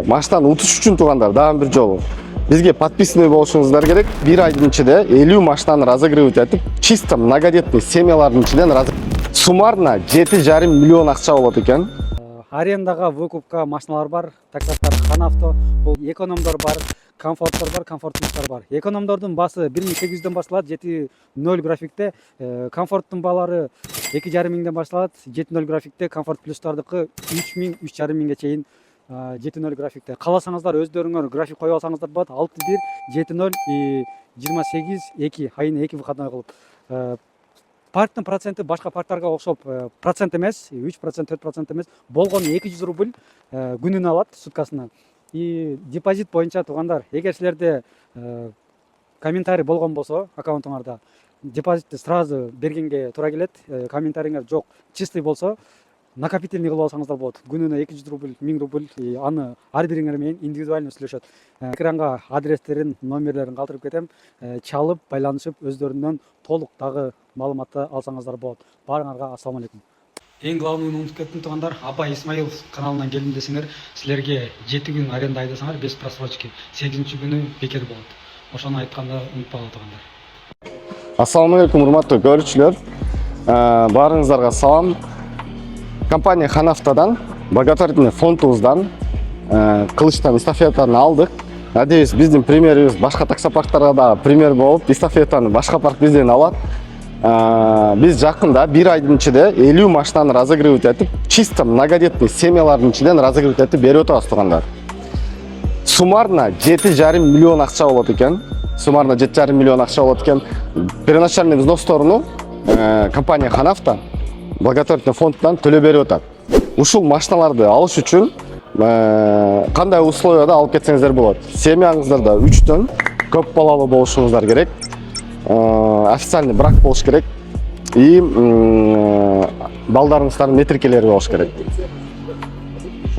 Маштан утуш үчүн туугандар дагы бир жолу бизге подписанный болушуңуздар керек. Бир айдын ичинде 50 маштаны разыгрывать этип, чисто многодетный семьялардын ичинен суммарно 7,5 миллион акча болот экен. Арендага, выкупка машиналар бар, таксаттар Ханавто, бул экономдор бар, комфорттор бар, комфорт плюстар бар. Экономдордун басы 1800дөн башталат, 7.0 графикте, комфорттун баалары 2,5 миңден башталат, 7.0 графикте, комфорт плюстардыкы 3,000, 3,5 миңге чейин 7.0 графикте. Кааласаңыздар өздөрүңөр график коюп алсаңыздар болот. 6.1, 7.0, 28.2 айына 2 выходной кылып. Парктын проценти башка парктарга окшоп процент эмес, 3%, 4% эмес, болгону 200 рубль күнүнө алат суткасына. И депозит боюнча туугандар, эгер силерде комментарий болгон болсо аккаунтуңарда, депозитти сразу бергенге туура келет. Комментарийиңер жок, чистый болсо накопительный кылып алсаңыздар болот. Күнүнө 200 рубль, 1000 рубль, аны ар бириңер менен индивидуально сүйлөшөт. Экранга адрестерин, номерлерин калтырып кетем. Чалып, байланышып, өздөрүнөн толук дагы маалыматты алсаңыздар болот. Баарыңарга ассаламу алейкум. Эң главныйын унутуп кеттим туугандар. Абай Исмаилов каналынан келдим десеңер, силерге 7 күн аренда айдасаңар без просрочки, 8-күнү бекер болот. Ошону айтканды унутпагыла туугандар. Ассаламу алейкум, урматтуу көрүүчүлөр. Баарыңыздарга салам. Компания Ханавтодан, благотворительный фондубуздан кылычтан эстафетаны алдык. Надеюсь, биздин примерибиз башка таксопарктарга да пример болуп, эстафетаны башка парк бизден алат. Биз жакында бир айдын ичинде 50 машинаны разыгрывать этип, чисто многодетный семьялардын ичинен разыгрывать этип берип атабыз туугандар. Суммарно 7,5 миллион акча болот экен. Суммарно 7,5 миллион акча болот экен. Первоначальный взносторун компания Ханавто благотворительный фонддан төлөп берип атат. Ушул машиналарды алыш үчүн кандай условияда алып кетсеңиздер болот. Семьяңыздарда 3төн көп балалуу болушуңуздар керек. Официальный брак болуш керек. И балдарыңыздардын метрикелери болуш керек.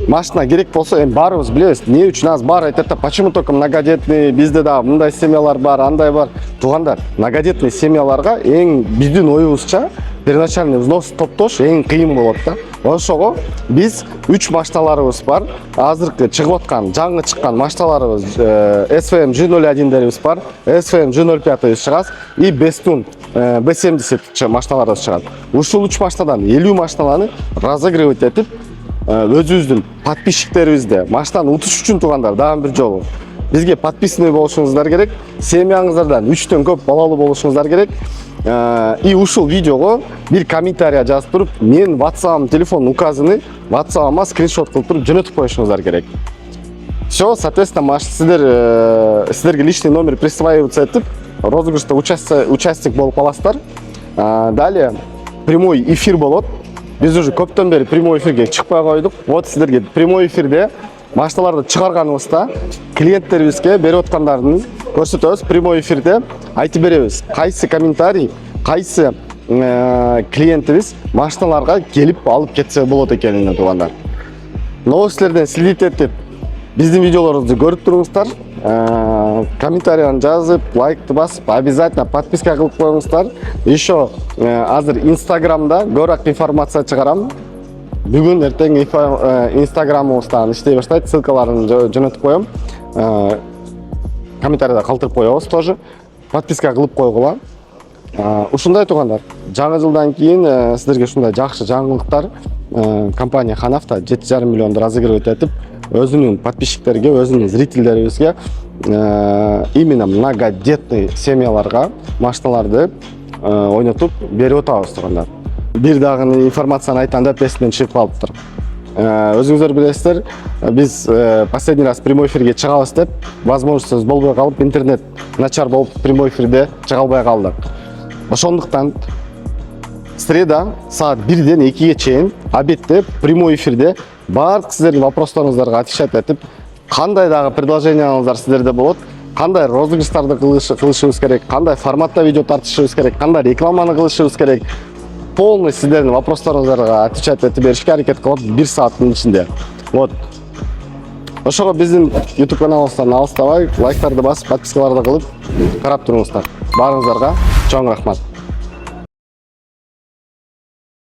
Машина керек болсо, эми баарыбыз билебиз, эмне үчүн аз баары айтат да, почему только многодетный, бизде да мындай семьялар бар, андай бар. Туугандар, многодетный семьяларга эң биздин оюбузча первоначальный взнос топтош эң кыйын болот да. Ошого биз 3 машиналарыбыз бар. Азыркы чыгып аткан, жаңы чыккан машиналарыбыз SVM G01дерибиз бар, SVM G05 чыгат и Bestun B70 машиналарыбыз чыгат. Ушул 3 машинадан 50 машиналаны разыгрывать этип, өзүбүздүн подписчиктерибизде маштан утуш үчүн туугандар дагы бир жолу бизге подписанный болушуңуздар керек. Семьяңыздардан 3төн көп балалуу болушуңуздар керек. И ушул видеого бир комментарий жазып туруп, мен WhatsApp телефон указаны WhatsApp-ма скриншот кылып туруп жөнөтүп коюшуңуздар керек. Все, соответственно, силерге личный номер присваивается этип, розыгрышта участник болуп каласыздар. Далее прямой эфир болот. Биз уже көптөн бери прямой эфирге чыкпай койдук. Вот силерге прямой эфирде машиналарды чыгарганыбызда клиенттерибизге берип аткандарын көрсөтөбүз. Прямой эфирде айтып беребиз, кайсы комментарий, кайсы клиентибиз машиналарга келип алып кетсе болот экенин туугандар. Новостьлерден следить этип, биздин видеолорубузду көрүп туруңуздар. Комментарийни жазып, лайкты басып, обязательно подписка кылып коюңуздар. Еще азыр Инстаграмда көбүрөөк информация чыгарам. Бүгүн эртең Инстаграмыбыздан иштей баштайт, ссылкаларын жөнөтүп коем. Комментарийда калтырып коебуз тоже. Подписка кылып койгула. Ушундай туугандар, жаңы жылдан кийин сиздерге ушундай жакшы жаңылыктар компания Ханавто 7,5 миллионду разыгрывать этип, өзүнүн подписчиктерге, өзүнүн зрительдерибизге именно многодетный семьяларга машиналарды ойнотуп берип атабыз туугандар. Бир дагы информацияны айтам деп эсимден чыгып калыптыр. Өзүңүздөр билесиздер, биз последний раз прямой эфирге чыгабыз деп, возможностьубуз болбой калып, интернет начар болуп прямой эфирде чыга албай калдык. Ошондуктан среда саат 1ден 2ге чейин обедте прямой эфирде баардык сиздердин вопростарыңыздарга отвечать этип, кандай дагы предложенияларыңыздар сиздерде болот, кандай розыгрыштарды кылышыбыз керек, кандай форматта видео тартышыбыз керек, кандай рекламаны кылышыбыз керек, полный сиздердин вопростарыңыздарга отвечать этип беришке аракет кылып 1 сааттын ичинде. Вот. Ошого биздин YouTube каналыбыздан алыстабай, лайктарды басып, подпискаларды кылып карап туруңуздар. Баарыңыздарга чоң рахмат.